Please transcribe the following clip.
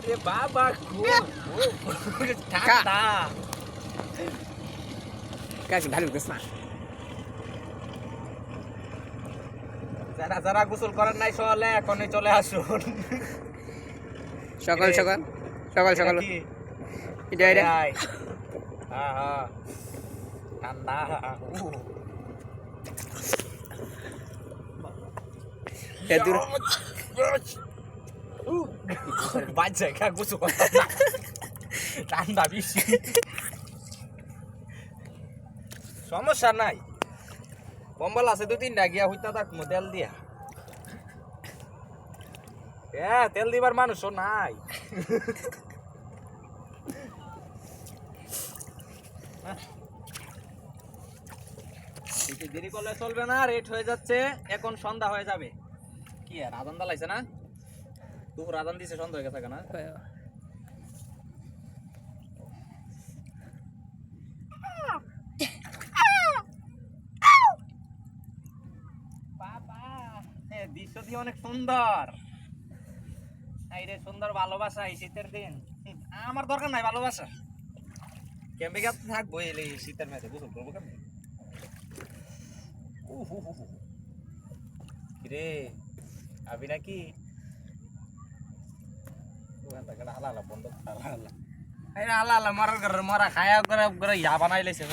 এ বাবা ঠান্ডা কাজ ভালো করছ না যারা যারা গোসল করেন নাই সকালে এখনই চলে আসুন সকাল সকাল সকাল সকাল এটা এটা হ্যাঁ হ্যাঁ ঠান্ডা এদুর বাজে কা গোসল ঠান্ডা বেশি সমস্যা নাই কম্বল আছে দু তিনটা গিয়া হইতা থাক তেল দিয়া তেল দিবার মানুষও নাই দেরি করলে চলবে না রেট হয়ে যাচ্ছে এখন সন্ধ্যা হয়ে যাবে কি আর আদান দালাইছে না দুপুর আদান দিছে সন্ধ্যা হয়ে গেছে না দৃশ্যটি অনেক সুন্দর এই রে সুন্দর ভালোবাসা এই শীতের দিন আমার দরকার নাই ভালোবাসা ক্যাম্পে গিয়ে থাকবো এই শীতের মেয়েতে গোসল করবো কেমন রে আবি নাকি হালা বন্ধ হালা মরার ঘরের মরা খায়া করে ইয়া বানাই লেছে